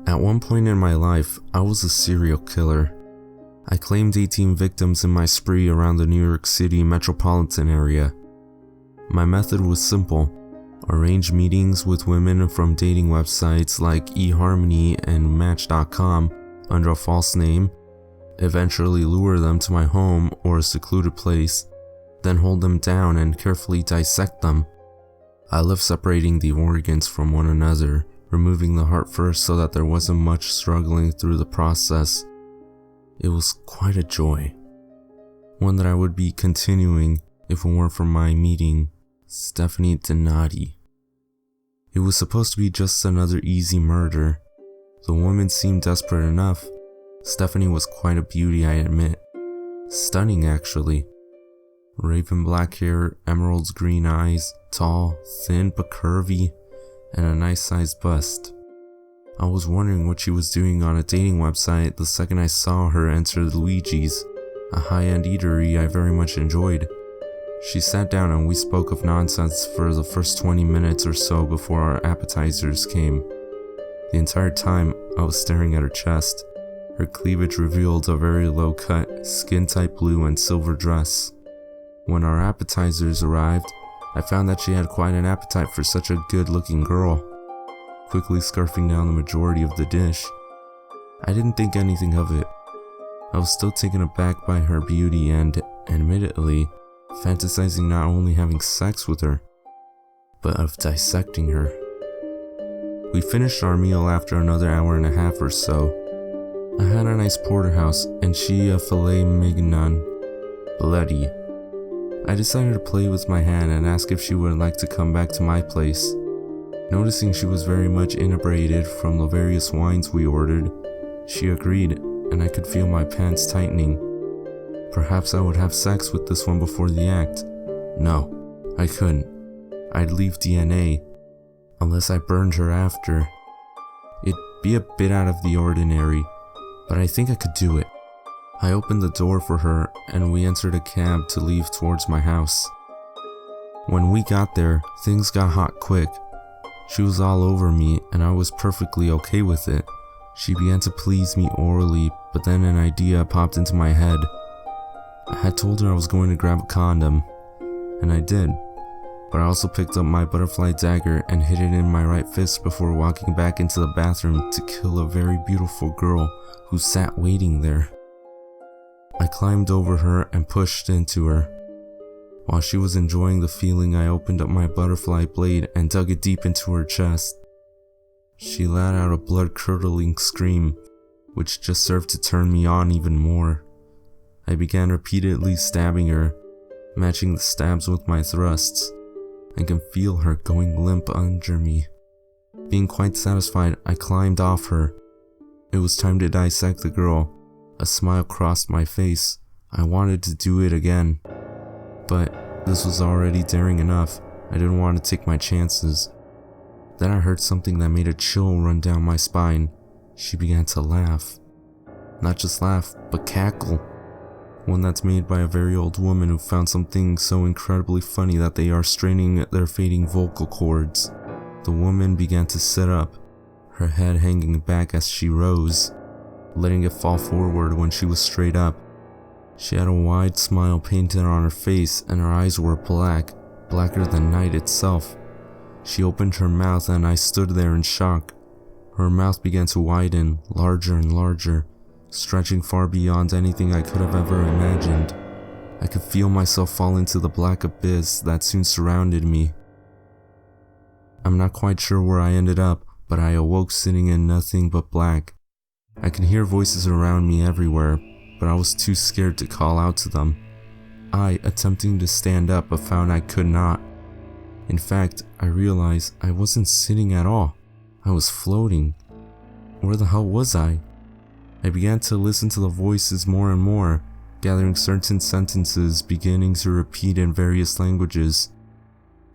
At one point in my life, I was a serial killer. I claimed 18 victims in my spree around the New York City metropolitan area. My method was simple: arrange meetings with women from dating websites like eHarmony and Match.com under a false name, eventually lure them to my home or a secluded place, then hold them down and carefully dissect them. I loved separating the organs from one another, removing the heart first so that there wasn't much struggling through the process. It was quite a joy, one that I would be continuing if it weren't for my meeting Stephanie Donati. It was supposed to be just another easy murder. The woman seemed desperate enough. Stephanie was quite a beauty, I admit. Stunning, actually. Raven black hair, emerald green eyes, tall, thin but curvy, and a nice sized bust. I was wondering what she was doing on a dating website the second I saw her enter Luigi's, a high-end eatery I very much enjoyed. She sat down and we spoke of nonsense for the first 20 minutes or so before our appetizers came. The entire time, I was staring at her chest. Her cleavage revealed a very low-cut, skin-tight blue and silver dress. When our appetizers arrived, I found that she had quite an appetite for such a good-looking girl, quickly scarfing down the majority of the dish. I didn't think anything of it. I was still taken aback by her beauty and, admittedly, fantasizing not only having sex with her, but of dissecting her. We finished our meal after another hour and a half or so. I had a nice porterhouse and she a filet mignon, bloody. I decided to play with my hand and ask if she would like to come back to my place. Noticing she was very much inebriated from the various wines we ordered, she agreed, and I could feel my pants tightening. Perhaps I would have sex with this one before the act. No, I couldn't. I'd leave DNA, unless I burned her after. It'd be a bit out of the ordinary, but I think I could do it. I opened the door for her and we entered a cab to leave towards my house. When we got there, things got hot quick. She was all over me and I was perfectly okay with it. She began to please me orally, but then an idea popped into my head. I had told her I was going to grab a condom, and I did, but I also picked up my butterfly dagger and hid it in my right fist before walking back into the bathroom to kill a very beautiful girl who sat waiting there. I climbed over her and pushed into her. While she was enjoying the feeling, I opened up my butterfly blade and dug it deep into her chest. She let out a blood-curdling scream, which just served to turn me on even more. I began repeatedly stabbing her, matching the stabs with my thrusts. I can feel her going limp under me. Being quite satisfied, I climbed off her. It was time to dissect the girl. A smile crossed my face. I wanted to do it again. But this was already daring enough. I didn't want to take my chances. Then I heard something that made a chill run down my spine. She began to laugh. Not just laugh, but cackle. One that's made by a very old woman who found something so incredibly funny that they are straining at their fading vocal cords. The woman began to sit up, her head hanging back as she rose, letting it fall forward when she was straight up. She had a wide smile painted on her face and her eyes were black, blacker than night itself. She opened her mouth and I stood there in shock. Her mouth began to widen, larger and larger, stretching far beyond anything I could have ever imagined. I could feel myself fall into the black abyss that soon surrounded me. I'm not quite sure where I ended up, but I awoke sitting in nothing but black. I could hear voices around me everywhere, but I was too scared to call out to them. I attempting to stand up but found I could not. In fact, I realized I wasn't sitting at all. I was floating. Where the hell was I? I began to listen to the voices more and more, gathering certain sentences beginning to repeat in various languages.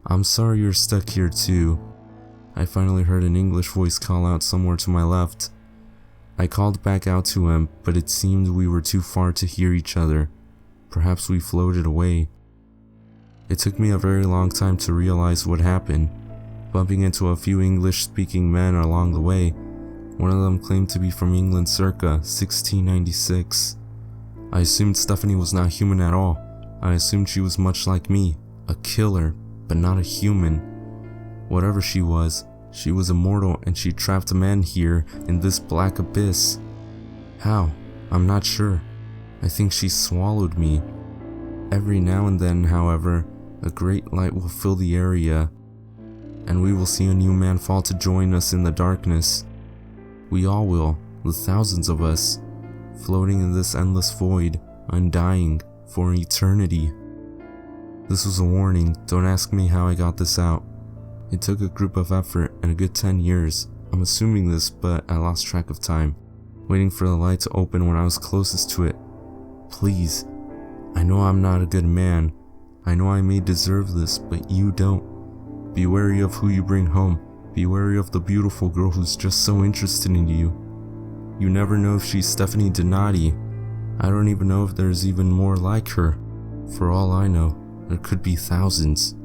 "I'm sorry you're stuck here too." I finally heard an English voice call out somewhere to my left. I called back out to him, but it seemed we were too far to hear each other. Perhaps we floated away. It took me a very long time to realize what happened, bumping into a few English-speaking men along the way, One of them claimed to be from England circa 1696. I assumed Stephanie was not human at all. I assumed she was much like me, a killer, but not a human. Whatever she was immortal, and she trapped a man here in this black abyss. How? I'm not sure. I think she swallowed me. Every now and then, however, a great light will fill the area, and we will see a new man fall to join us in the darkness. We all will, the thousands of us, floating in this endless void, undying, for eternity. This was a warning. Don't ask me how I got this out. It took a group of effort and a good 10 years. I'm assuming this, but I lost track of time, waiting for the light to open when I was closest to it. Please. I know I'm not a good man. I know I may deserve this, but you don't. Be wary of who you bring home. Be wary of the beautiful girl who's just so interested in you. You never know if she's Stephanie Donati. I don't even know if there's even more like her. For all I know, there could be thousands.